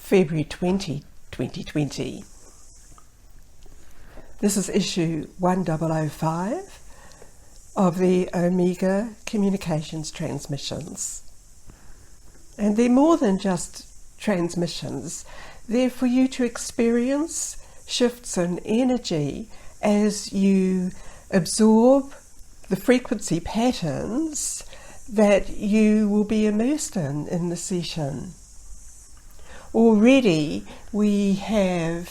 February 2020. This is issue 1005 of the Omega Communications transmissions. And they're more than just transmissions. They're for you to experience shifts in energy as you absorb the frequency patterns that you will be immersed in the session. Already we have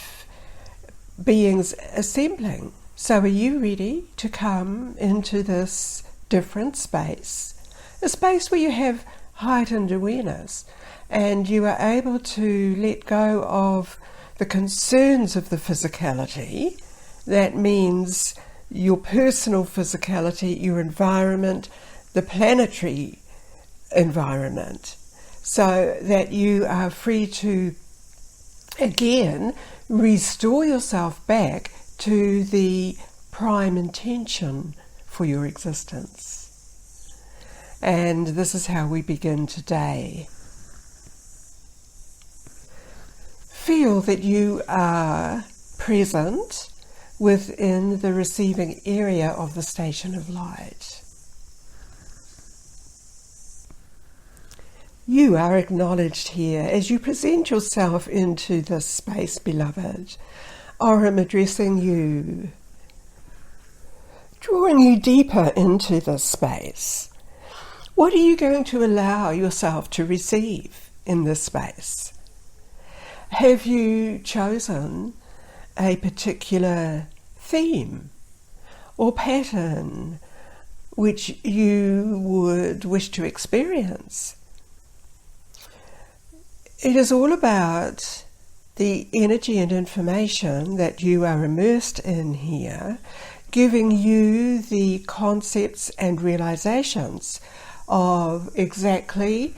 beings assembling. So are you ready to come into this different space? A space where you have heightened awareness and you are able to let go of the concerns of the physicality. That means your personal physicality, your environment, the planetary environment, so that you are free to again restore yourself back to the prime intention for your existence. And this is how we begin today. Feel that you are present within the receiving area of the station of light. You are acknowledged here as you present yourself into this space, beloved. Orem addressing you, drawing you deeper into this space. What are you going to allow yourself to receive in this space? Have you chosen a particular theme or pattern which you would wish to experience? It is all about the energy and information that you are immersed in here, giving you the concepts and realizations of exactly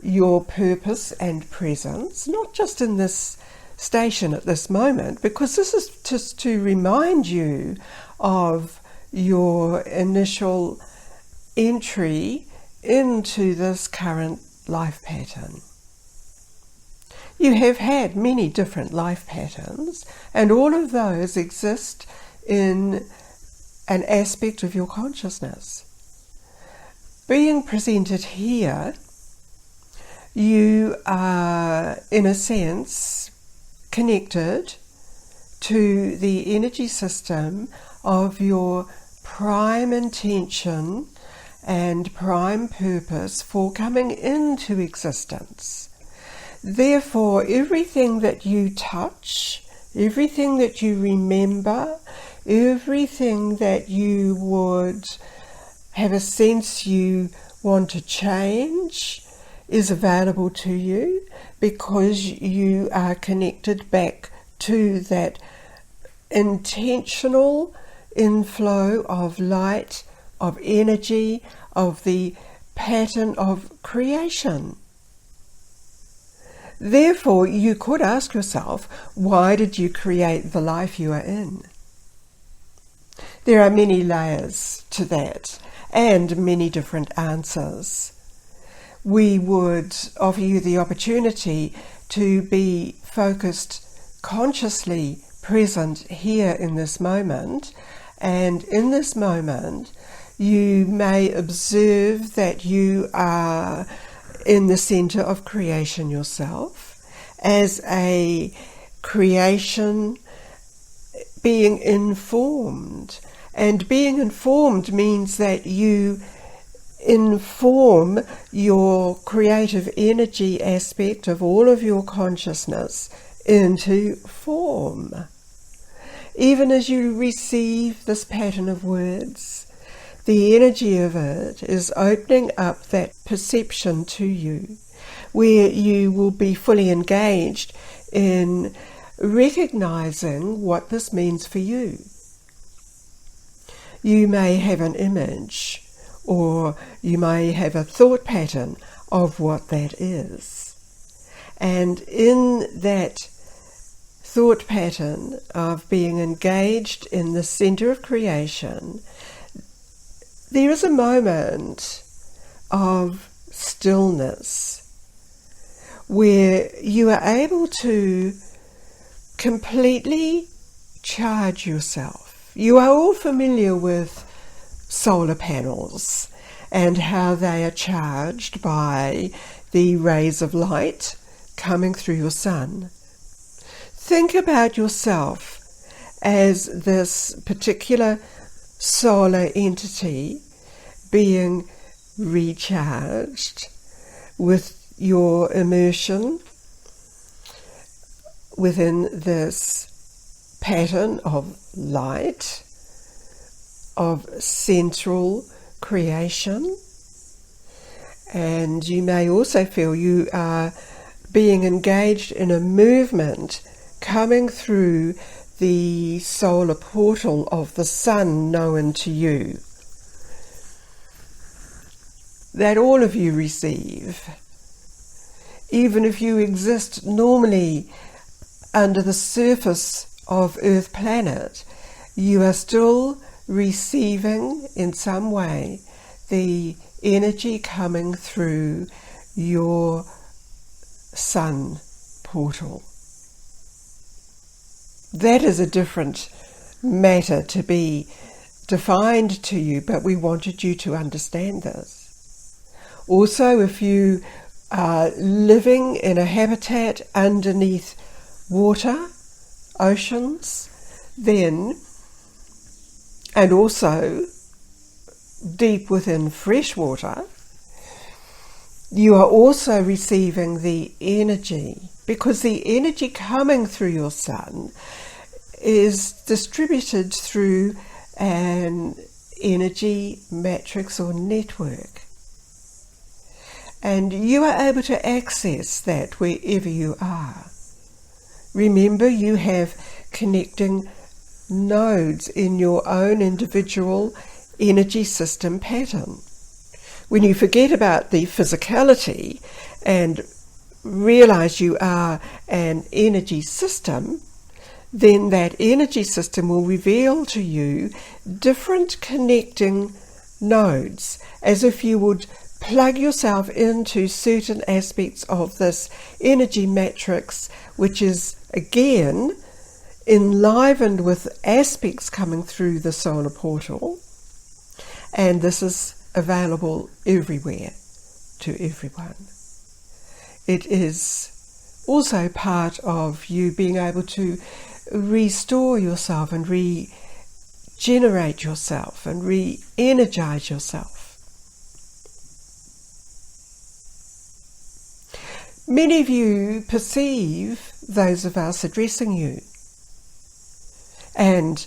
your purpose and presence, not just in this station at this moment, because this is just to remind you of your initial entry into this current life pattern. You have had many different life patterns, and all of those exist in an aspect of your consciousness. Being presented here, you are, in a sense, connected to the energy system of your prime intention and prime purpose for coming into existence. Therefore, everything that you touch, everything that you remember, everything that you would have a sense you want to change is available to you, because you are connected back to that intentional inflow of light, of energy, of the pattern of creation. Therefore, you could ask yourself, why did you create the life you are in? There are many layers to that, and many different answers. We would offer you the opportunity to be focused, consciously present here in this moment, and in this moment you may observe that you are in the center of creation yourself, as a creation being informed. And being informed means that you inform your creative energy aspect of all of your consciousness into form. Even as you receive this pattern of words, the energy of it is opening up that perception to you, where you will be fully engaged in recognizing what this means for you. You may have an image, or you may have a thought pattern of what that is. And in that thought pattern of being engaged in the center of creation, there is a moment of stillness where you are able to completely charge yourself. You are all familiar with solar panels and how they are charged by the rays of light coming through your sun. Think about yourself as this particular solar entity being recharged with your immersion within this pattern of light, of central creation. And you may also feel you are being engaged in a movement coming through the solar portal of the sun known to you, that all of you receive. Even if you exist normally under the surface of Earth planet, you are still receiving in some way the energy coming through your sun portal. That is a different matter to be defined to you, but we wanted you to understand this. Also, if you are living in a habitat underneath water, oceans, then, and also deep within fresh water, you are also receiving the energy, because the energy coming through your sun is distributed through an energy matrix or network. And you are able to access that wherever you are. Remember, you have connecting nodes in your own individual energy system pattern. When you forget about the physicality and realize you are an energy system, then that energy system will reveal to you different connecting nodes, as if you would plug yourself into certain aspects of this energy matrix, which is again enlivened with aspects coming through the solar portal, and this is available everywhere to everyone. It is also part of you being able to restore yourself and regenerate yourself and re-energize yourself. Many of you perceive those of us addressing you. And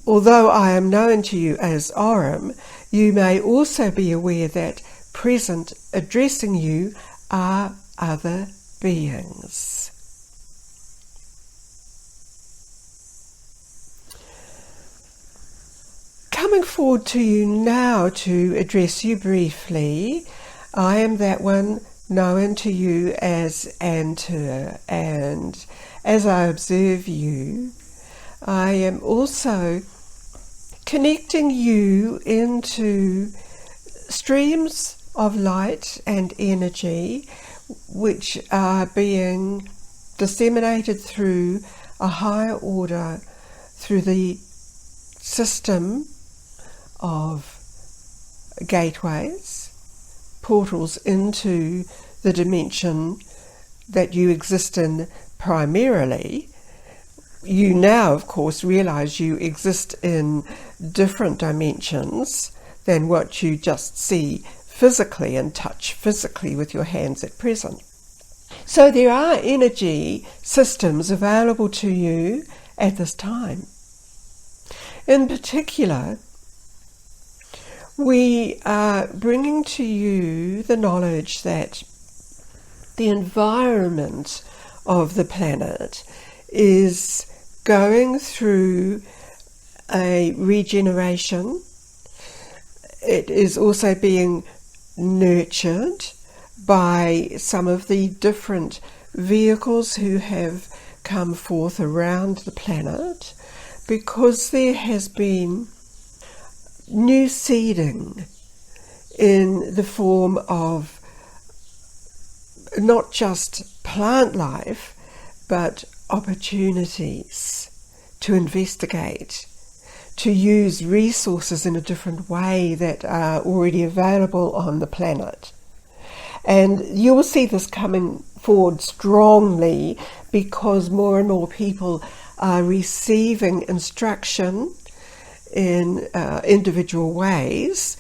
although I am known to you as Orem, you may also be aware that present addressing you are other beings. Coming forward to you now to address you briefly, I am that one known to you as AnTur, and as I observe you, I am also connecting you into streams of light and energy which are being disseminated through a higher order, through the system of gateways, portals into the dimension that you exist in primarily. You now, of course, realize you exist in different dimensions than what you just see physically and touch physically with your hands at present. So there are energy systems available to you at this time. In particular, we are bringing to you the knowledge that the environment of the planet is going through a regeneration. It is also being nurtured by some of the different vehicles who have come forth around the planet, because there has been new seeding in the form of not just plant life, but opportunities to investigate, to use resources in a different way that are already available on the planet. And you will see this coming forward strongly because more and more people are receiving instruction in individual ways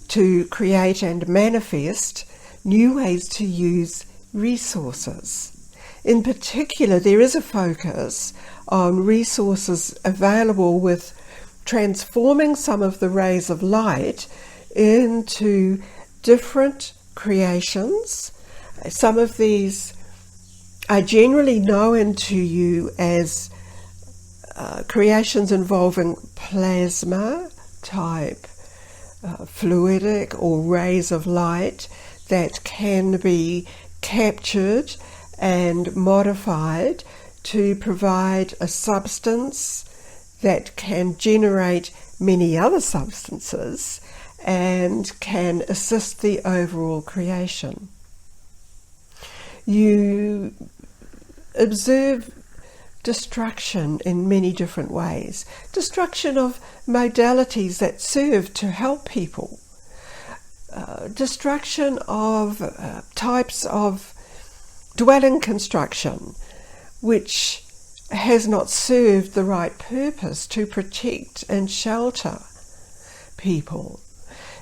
to create and manifest new ways to use resources. In particular, there is a focus on resources available with transforming some of the rays of light into different creations. Some of these are generally known to you as creations involving plasma type fluidic or rays of light that can be captured and modified to provide a substance that can generate many other substances and can assist the overall creation. You observe destruction in many different ways. Destruction of modalities that serve to help people. Destruction of types of dwelling construction which has not served the right purpose to protect and shelter people.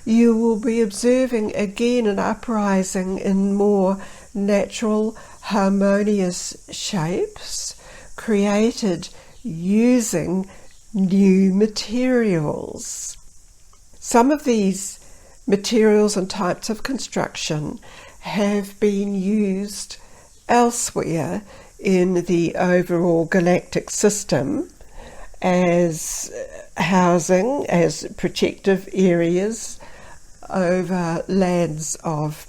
You will be observing again an uprising in more natural, harmonious shapes created using new materials. Some of these materials and types of construction have been used elsewhere in the overall galactic system as housing, as protective areas over lands of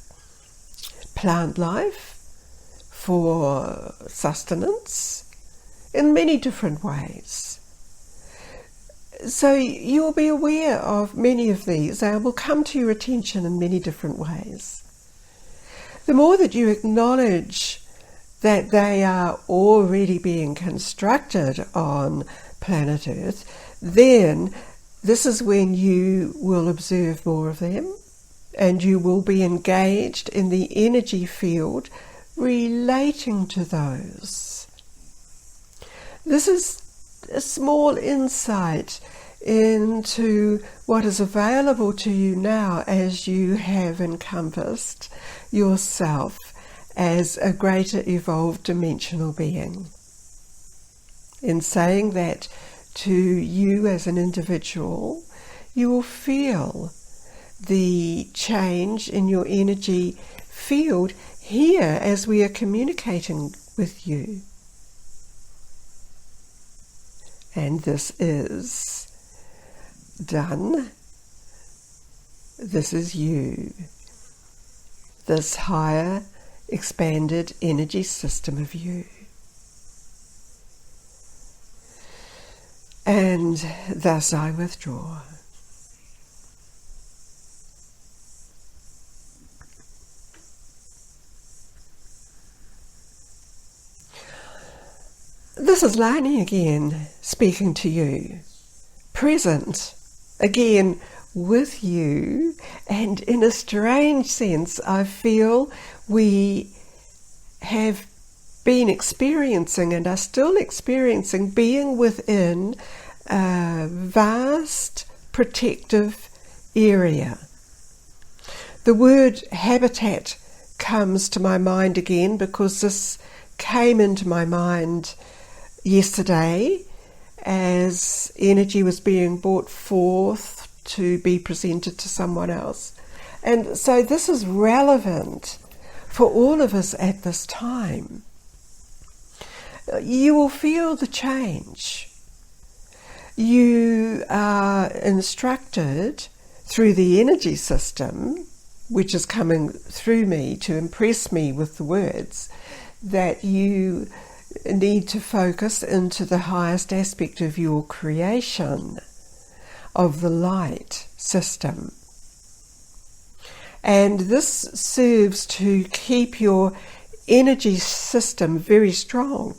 plant life for sustenance in many different ways. So you will be aware of many of these and will come to your attention in many different ways. The more that you acknowledge that they are already being constructed on planet Earth, then this is when you will observe more of them and you will be engaged in the energy field relating to those. This is a small insight into what is available to you now as you have encompassed yourself as a greater evolved dimensional being. In saying that to you as an individual, you will feel the change in your energy field here as we are communicating with you. And this is done. This is you. This higher, expanded energy system of you. And thus I withdraw. This is Lani again, speaking to you, present again with you, and in a strange sense I feel we have been experiencing and are still experiencing being within a vast protective area. The word habitat comes to my mind again because this came into my mind yesterday as energy was being brought forth to be presented to someone else. And so this is relevant for all of us at this time. You will feel the change. You are instructed through the energy system, which is coming through me to impress me with the words, that you need to focus into the highest aspect of your creation, of the light system. And this serves to keep your energy system very strong.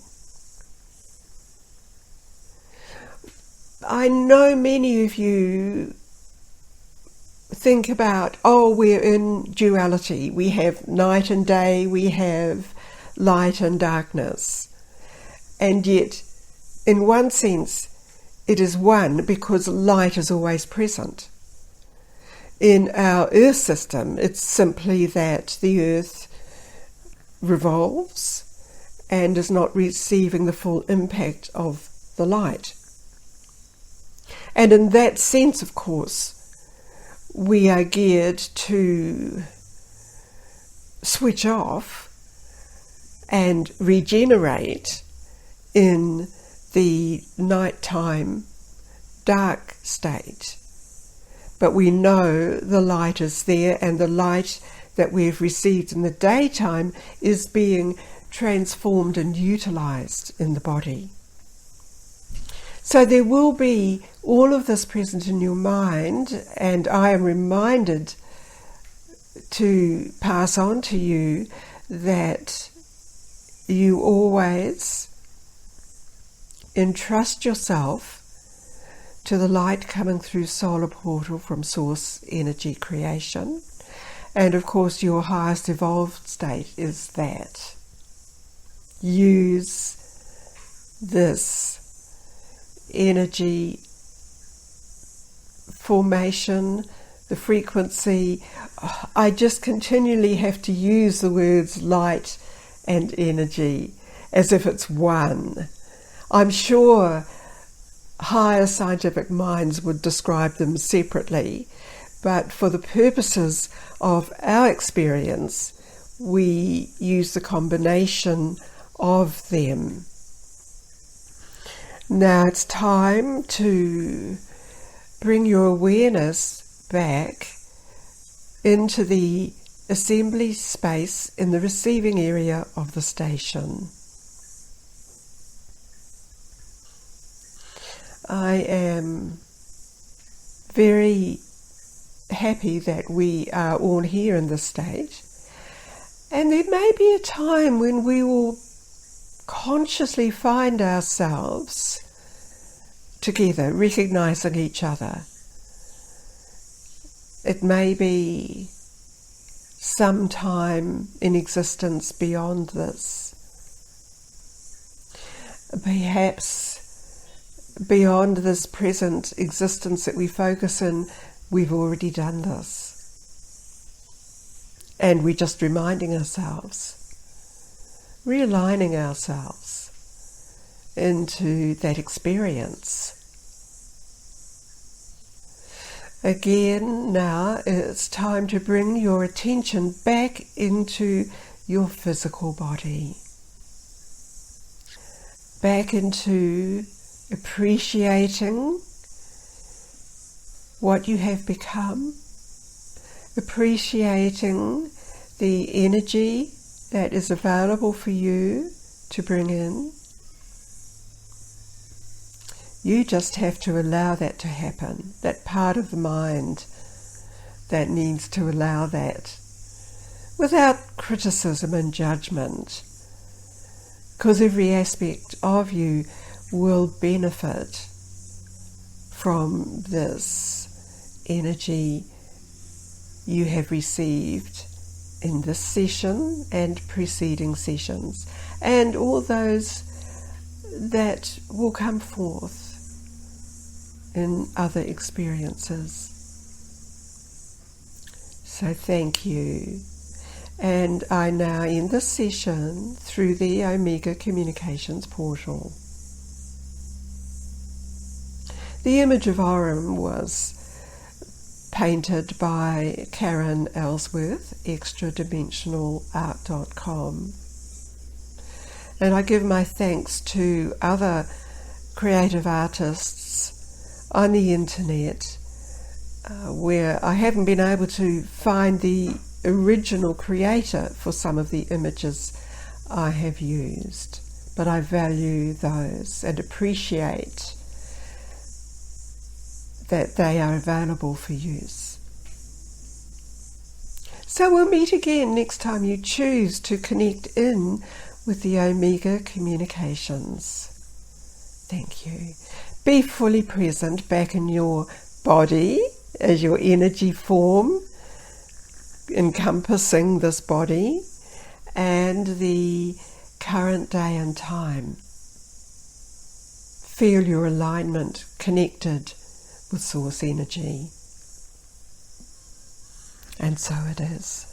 I know many of you think about, oh, we're in duality. We have night and day, we have light and darkness. And yet, in one sense, it is one because light is always present. In our Earth system, it's simply that the Earth revolves and is not receiving the full impact of the light. And in that sense, of course, we are geared to switch off and regenerate in the nighttime dark state. But we know the light is there, and the light that we've received in the daytime is being transformed and utilized in the body. So there will be all of this present in your mind, and I am reminded to pass on to you that you always entrust yourself to the light coming through solar portal from source energy creation. And of course your highest evolved state is that. Use this energy formation, the frequency. I just continually have to use the words light and energy as if it's one. I'm sure higher scientific minds would describe them separately, but for the purposes of our experience, we use the combination of them. Now it's time to bring your awareness back into the assembly space in the receiving area of the station. I am very happy that we are all here in this state, and there may be a time when we will consciously find ourselves together, recognizing each other. It may be sometime in existence beyond this. Perhaps beyond this present existence that we focus in, we've already done this. And we're just reminding ourselves, realigning ourselves into that experience. Again, now it's time to bring your attention back into your physical body, back into appreciating what you have become, appreciating the energy that is available for you to bring in. You just have to allow that to happen, that part of the mind that needs to allow that, without criticism and judgment, because every aspect of you will benefit from this energy you have received in this session and preceding sessions, and all those that will come forth in other experiences. So thank you. And I now end this session through the Omega Communications portal. The image of Orem was painted by Karen Ellsworth, extradimensionalart.com. And I give my thanks to other creative artists on the internet where I haven't been able to find the original creator for some of the images I have used, but I value those and appreciate that they are available for use. So we'll meet again next time you choose to connect in with the Omega communications. Thank you. Be fully present back in your body as your energy form encompassing this body and the current day and time. Feel your alignment connected with source energy. And so it is.